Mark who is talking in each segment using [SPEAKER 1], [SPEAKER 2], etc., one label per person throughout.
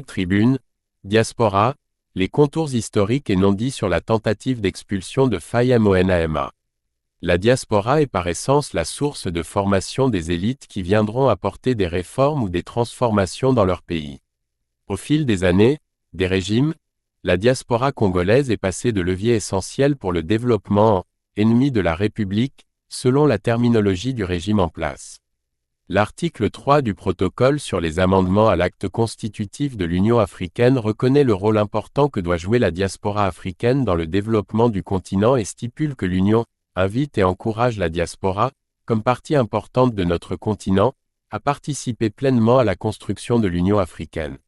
[SPEAKER 1] Tribune, Diaspora, les contours historiques et non-dits sur la tentative d'expulsion de Faye Monama. La diaspora est par essence la source de formation des élites qui viendront apporter des réformes ou des transformations dans leur pays. Au fil des années, des régimes, la diaspora congolaise est passée de levier essentiel pour le développement en « ennemi de la République », selon la terminologie du régime en place. L'article 3 du protocole sur les amendements à l'acte constitutif de l'Union africaine reconnaît le rôle important que doit jouer la diaspora africaine dans le développement du continent et stipule que l'Union invite et encourage la diaspora, comme partie importante de notre continent, à participer pleinement à la construction de l'Union africaine.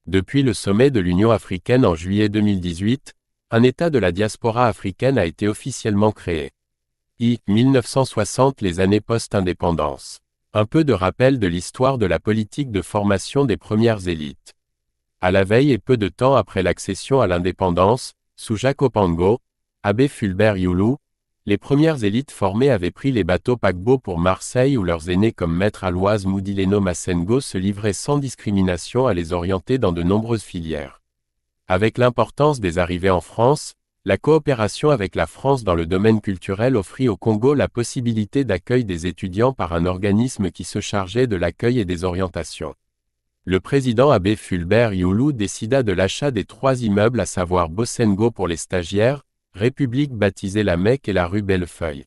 [SPEAKER 1] Depuis le sommet de l'Union africaine en juillet 2018, un État de la diaspora africaine a été officiellement créé. 1960 les années post-indépendance. Un peu de rappel de l'histoire de la politique de formation des premières élites. À la veille et peu de temps après l'accession à l'indépendance, sous Jacques Opango, Abbé Fulbert Youlou, les premières élites formées avaient pris les bateaux paquebots pour Marseille où leurs aînés comme Maître Aloise Moudileno Massengo se livraient sans discrimination à les orienter dans de nombreuses filières. Avec l'importance des arrivées en France, la coopération avec la France dans le domaine culturel offrit au Congo la possibilité d'accueil des étudiants par un organisme qui se chargeait de l'accueil et des orientations. Le président Abbé Fulbert Youlou décida de l'achat des 3 immeubles à savoir Bosengo pour les stagiaires, République baptisée la Mecque et la rue Bellefeuille.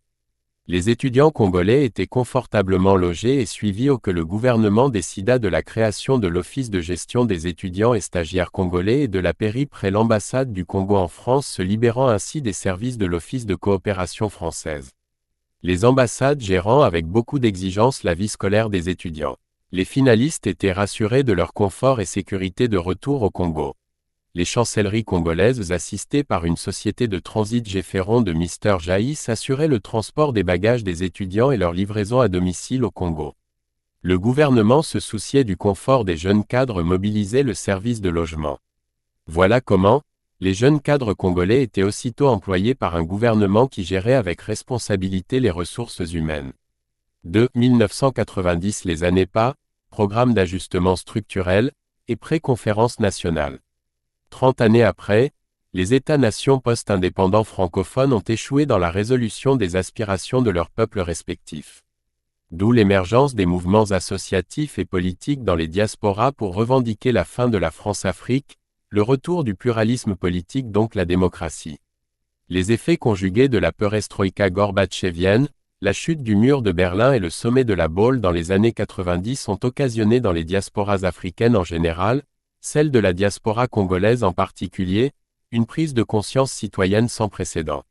[SPEAKER 1] Les étudiants congolais étaient confortablement logés et suivis au que le gouvernement décida de la création de l'Office de gestion des étudiants et stagiaires congolais et de la PERI près l'ambassade du Congo en France se libérant ainsi des services de l'Office de coopération française. Les ambassades gérant avec beaucoup d'exigence la vie scolaire des étudiants. Les finalistes étaient rassurés de leur confort et sécurité de retour au Congo. Les chancelleries congolaises assistées par une société de transit Géferon de Mister Jaïs assuraient le transport des bagages des étudiants et leur livraison à domicile au Congo. Le gouvernement se souciait du confort des jeunes cadres mobilisait le service de logement. Voilà comment, les jeunes cadres congolais étaient aussitôt employés par un gouvernement qui gérait avec responsabilité les ressources humaines. 1990 les années pas, programme d'ajustement structurel, et pré-conférence nationale. 30 années après, les États-nations post-indépendants francophones ont échoué dans la résolution des aspirations de leurs peuples respectifs. D'où l'émergence des mouvements associatifs et politiques dans les diasporas pour revendiquer la fin de la France-Afrique, le retour du pluralisme politique donc la démocratie. Les effets conjugués de la perestroïka gorbatchevienne, la chute du mur de Berlin et le sommet de la Baule dans les années 90 ont occasionné dans les diasporas africaines en général, celle de la diaspora congolaise en particulier, une prise de conscience citoyenne sans précédent.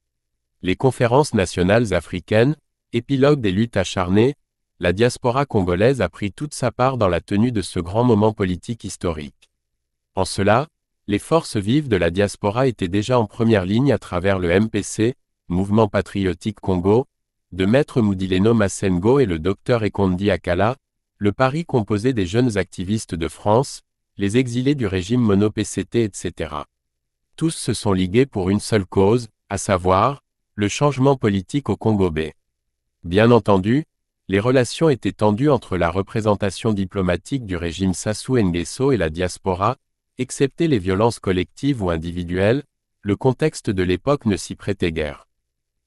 [SPEAKER 1] Les conférences nationales africaines, épilogue des luttes acharnées, la diaspora congolaise a pris toute sa part dans la tenue de ce grand moment politique historique. En cela, les forces vives de la diaspora étaient déjà en première ligne à travers le MPC, Mouvement Patriotique Congo, de Maître Moudileno Massengo et le Dr Ekondi Akala, le pari composé des jeunes activistes de France, les exilés du régime mono-PCT etc. Tous se sont ligués pour une seule cause, à savoir, le changement politique au Congo B. Bien entendu, les relations étaient tendues entre la représentation diplomatique du régime Sassou Nguesso et la diaspora, excepté les violences collectives ou individuelles, le contexte de l'époque ne s'y prêtait guère.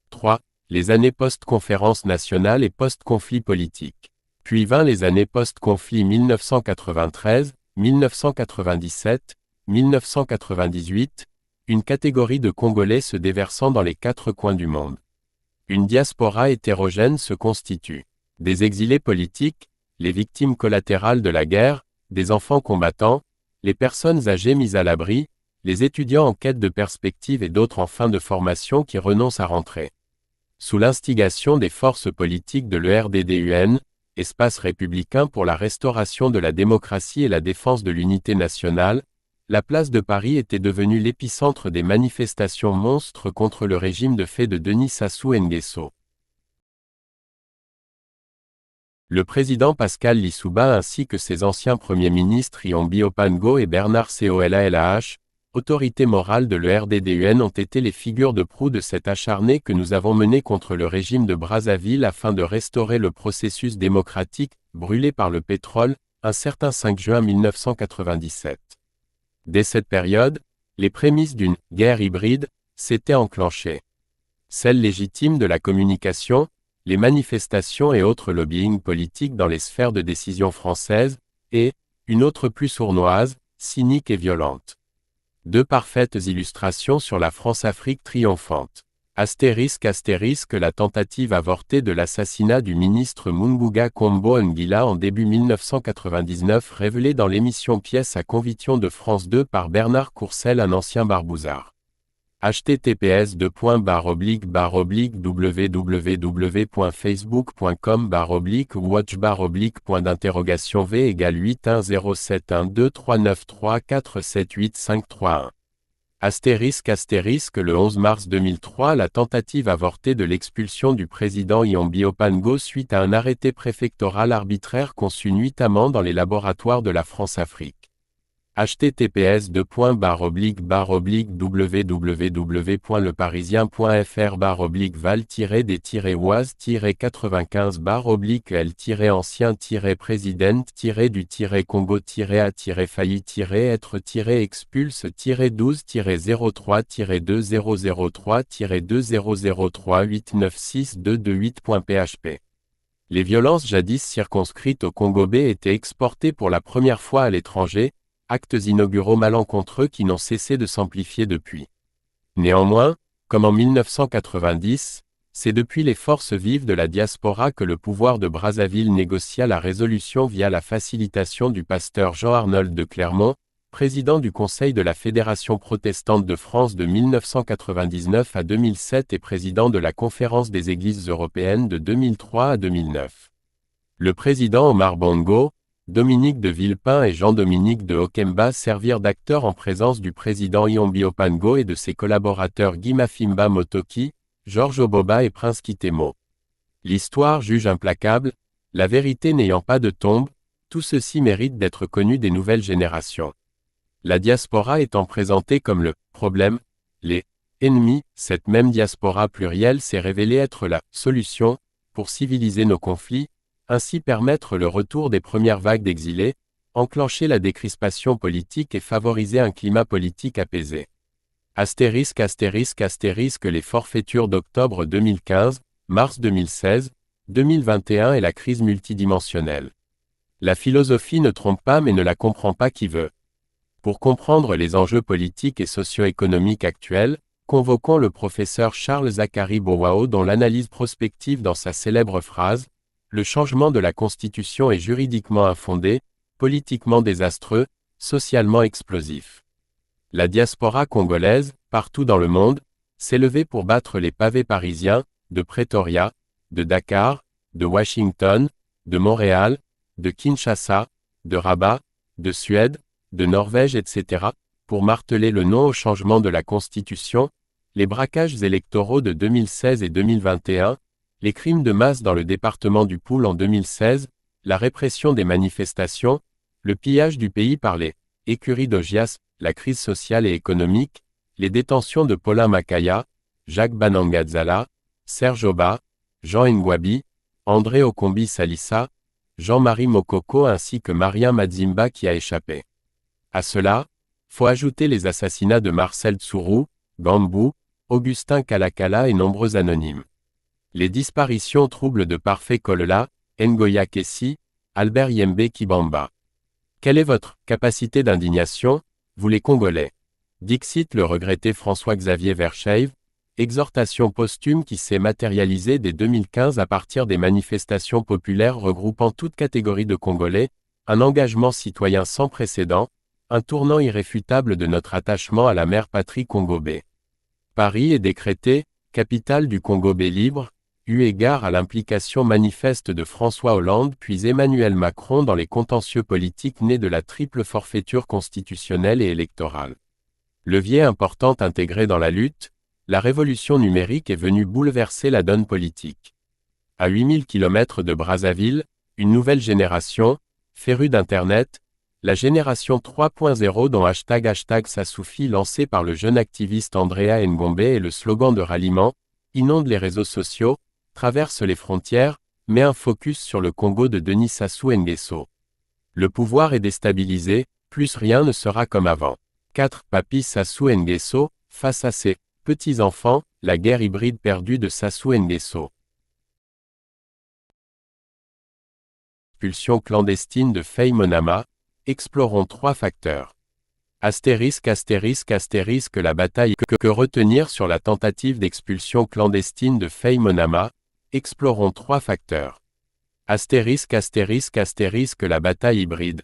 [SPEAKER 1] 3. Les années post-conférence nationale et post-conflit politique. Puis vint les années post-conflit 1993, 1997, 1998, une catégorie de Congolais se déversant dans les 4 coins du monde. Une diaspora hétérogène se constitue. Des exilés politiques, les victimes collatérales de la guerre, des enfants combattants, les personnes âgées mises à l'abri, les étudiants en quête de perspective et d'autres en fin de formation qui renoncent à rentrer. Sous l'instigation des forces politiques de l'ERDDUN, Espace républicain pour la restauration de la démocratie et la défense de l'unité nationale, la place de Paris était devenue l'épicentre des manifestations monstres contre le régime de fait de Denis Sassou Nguesso. Le président Pascal Lissouba ainsi que ses anciens premiers ministres Yombi Opango et Bernard Colalah, autorité morale de l'ERDDUN ont été les figures de proue de cette acharnée que nous avons menée contre le régime de Brazzaville afin de restaurer le processus démocratique, brûlé par le pétrole, un certain 5 juin 1997. Dès cette période, les prémices d'une « guerre hybride » s'étaient enclenchées. Celle légitime de la communication, les manifestations et autres lobbying politiques dans les sphères de décision françaises, et, une autre plus sournoise, cynique et violente. Deux parfaites illustrations sur la France-Afrique triomphante. Astérisque la tentative avortée de l'assassinat du ministre Munguga Kombo Ngila en début 1999 révélée dans l'émission Pièce à conviction de France 2 par Bernard Courcel, un ancien barbouzard. https://www.facebook.com/watch_v = 810712393785331. Le 11 mars 2003, la tentative avortée de l'expulsion du président Yombi Opango suite à un arrêté préfectoral arbitraire conçu nuitamment dans les laboratoires de la France-Afrique. https://bar-val-t-expulse-2003-expulse-12-val-expulse-2003-8962228.php. Les violences jadis circonscrites au Congo-B étaient exportées pour la première fois à l'étranger, actes inauguraux malencontreux qui n'ont cessé de s'amplifier depuis. Néanmoins, comme en 1990, c'est depuis les forces vives de la diaspora que le pouvoir de Brazzaville négocia la résolution via la facilitation du pasteur Jean-Arnold de Clermont, président du Conseil de la Fédération protestante de France de 1999 à 2007 et président de la Conférence des Églises européennes de 2003 à 2009. Le président Omar Bongo, Dominique de Villepin et Jean-Dominique de Okemba servirent d'acteurs en présence du président Yombi Opango et de ses collaborateurs Guy Mafimba Motoki, Georges Oboba et Prince Kitemo. L'histoire juge implacable, la vérité n'ayant pas de tombe, tout ceci mérite d'être connu des nouvelles générations. La diaspora étant présentée comme le « problème », les « ennemis », cette même diaspora plurielle s'est révélée être la « solution » pour civiliser nos conflits, ainsi permettre le retour des premières vagues d'exilés, enclencher la décrispation politique et favoriser un climat politique apaisé. Les forfaitures d'octobre 2015, mars 2016, 2021 et la crise multidimensionnelle. La philosophie ne trompe pas mais ne la comprend pas qui veut. Pour comprendre les enjeux politiques et socio-économiques actuels, convoquons le professeur Charles Zachary Bowao dont l'analyse prospective dans sa célèbre phrase « Le changement de la Constitution est juridiquement infondé, politiquement désastreux, socialement explosif. » La diaspora congolaise, partout dans le monde, s'est levée pour battre les pavés parisiens, de Pretoria, de Dakar, de Washington, de Montréal, de Kinshasa, de Rabat, de Suède, de Norvège etc., pour marteler le non au changement de la Constitution, les braquages électoraux de 2016 et 2021, les crimes de masse dans le département du Poul en 2016, la répression des manifestations, le pillage du pays par les écuries d'Ogias, la crise sociale et économique, les détentions de Paulin Makaya, Jacques Banangazala, Serge Oba, Jean Ngwabi, André Okombi Salissa, Jean-Marie Mokoko ainsi que Marien Madzimba qui a échappé. À cela, faut ajouter les assassinats de Marcel Tsuru, Gambou, Augustin Kalakala et nombreux anonymes. Les disparitions troubles de Parfait Kolela, Ngoya Kessi, Albert Yembe Kibamba. Quelle est votre capacité d'indignation, vous les Congolais? Dixit le regretté François-Xavier Verscheive, exhortation posthume qui s'est matérialisée dès 2015 à partir des manifestations populaires regroupant toutes catégories de Congolais, un engagement citoyen sans précédent, un tournant irréfutable de notre attachement à la mère patrie Congo-B. Paris est décrété, capitale du Congo-B libre, eu égard à l'implication manifeste de François Hollande puis Emmanuel Macron dans les contentieux politiques nés de la triple forfaiture constitutionnelle et électorale. Levier important intégré dans la lutte, la révolution numérique est venue bouleverser la donne politique. À 8000 km de Brazzaville, une nouvelle génération, férue d'Internet, la génération 3.0 dont #ça suffit lancé par le jeune activiste Andrea Ngombe et le slogan de ralliement, inonde les réseaux sociaux, traverse les frontières, met un focus sur le Congo de Denis Sassou Nguesso. Le pouvoir est déstabilisé, plus rien ne sera comme avant. 4. Papy Sassou Nguesso, face à ses petits-enfants, la guerre hybride perdue de Sassou Nguesso. Expulsion clandestine de Faye Monama, explorons 3 facteurs. Astérisque la bataille que retenir sur la tentative d'expulsion clandestine de Faye Monama, explorons 3 facteurs. Astérisque la bataille hybride.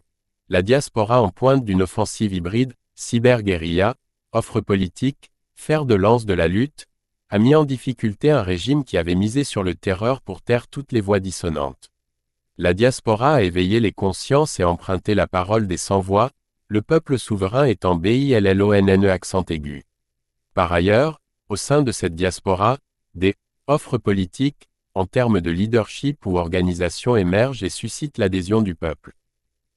[SPEAKER 1] La diaspora en pointe d'une offensive hybride, cyberguérilla, offre politique, fer de lance de la lutte, a mis en difficulté un régime qui avait misé sur le terreur pour taire toutes les voix dissonantes. La diaspora a éveillé les consciences et emprunté la parole des sans-voix, le peuple souverain étant BILLONNE accent aigu. Par ailleurs, au sein de cette diaspora, des offres politiques, en termes de leadership ou organisation émergent et suscitent l'adhésion du peuple.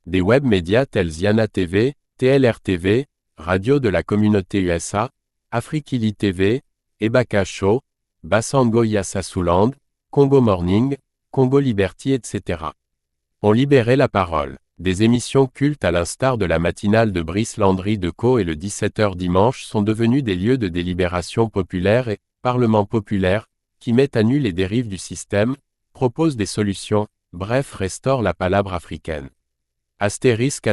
[SPEAKER 1] Des web médias tels Ziana TV, TLR TV, Radio de la Communauté USA, Afrikili TV, Ebaka Show, Basango Yassasuland, Congo Morning, Congo Liberty etc. ont libéré la parole. Des émissions cultes à l'instar de la matinale de Brice Landry Decaux et le 17h dimanche sont devenues des lieux de délibération populaire et parlement populaire, qui mettent à nu les dérives du système, proposent des solutions, bref restaurent la palabre africaine. Astérisque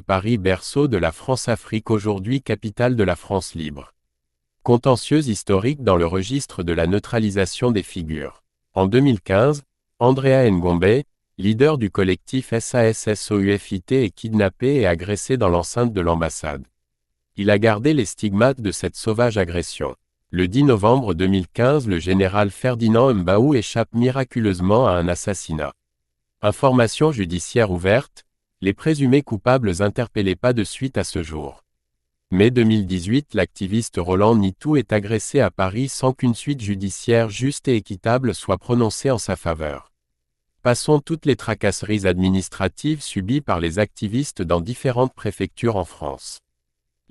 [SPEAKER 1] Paris berceau de la France-Afrique aujourd'hui capitale de la France libre. Contentieux historique dans le registre de la neutralisation des figures. En 2015, Andrea Ngombe, leader du collectif SASSOUFIT est kidnappé et agressé dans l'enceinte de l'ambassade. Il a gardé les stigmates de cette sauvage agression. Le 10 novembre 2015, le général Ferdinand Mbaou échappe miraculeusement à un assassinat. Information judiciaire ouverte, les présumés coupables interpellés pas de suite à ce jour. Mai 2018, l'activiste Roland Nitou est agressé à Paris sans qu'une suite judiciaire juste et équitable soit prononcée en sa faveur. Passons toutes les tracasseries administratives subies par les activistes dans différentes préfectures en France.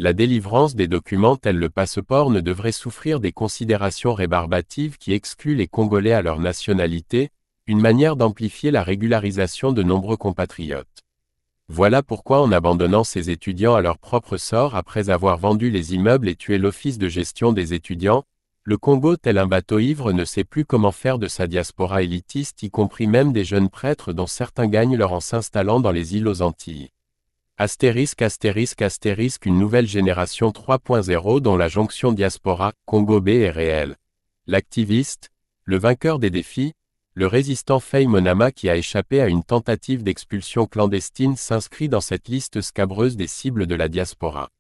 [SPEAKER 1] La délivrance des documents tels le passeport ne devrait souffrir des considérations rébarbatives qui excluent les Congolais à leur nationalité, une manière d'amplifier la régularisation de nombreux compatriotes. Voilà pourquoi en abandonnant ces étudiants à leur propre sort après avoir vendu les immeubles et tué l'office de gestion des étudiants, le Congo tel un bateau ivre ne sait plus comment faire de sa diaspora élitiste y compris même des jeunes prêtres dont certains gagnent leur en s'installant dans les îles aux Antilles. Astérisque une nouvelle génération 3.0 dont la jonction diaspora-Congo B est réelle. L'activiste, le vainqueur des défis, le résistant Faye Monama qui a échappé à une tentative d'expulsion clandestine s'inscrit dans cette liste scabreuse des cibles de la diaspora.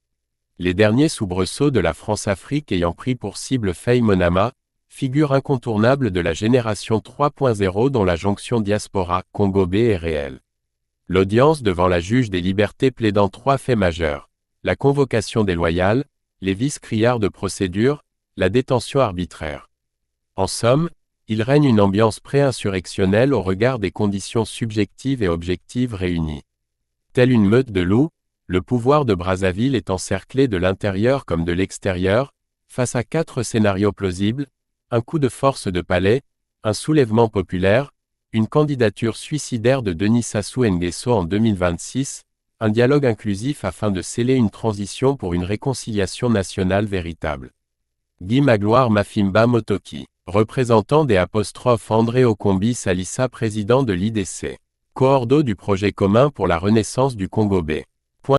[SPEAKER 1] Les derniers soubresauts de la France-Afrique ayant pris pour cible Faye Monama, figure incontournable de la génération 3.0 dont la jonction diaspora-Congo B est réelle. L'audience devant la juge des libertés plaidant 3 faits majeurs, la convocation déloyale, les vices criards de procédure, la détention arbitraire. En somme, il règne une ambiance pré-insurrectionnelle au regard des conditions subjectives et objectives réunies. Telle une meute de loups, le pouvoir de Brazzaville est encerclé de l'intérieur comme de l'extérieur, face à 4 scénarios plausibles, un coup de force de palais, un soulèvement populaire, une candidature suicidaire de Denis Sassou Nguesso en 2026, un dialogue inclusif afin de sceller une transition pour une réconciliation nationale véritable. Guy Magloire Mafimba Motoki, représentant des André Okombi Salissa président de l'IDC, coordo du projet commun pour la renaissance du Congo B.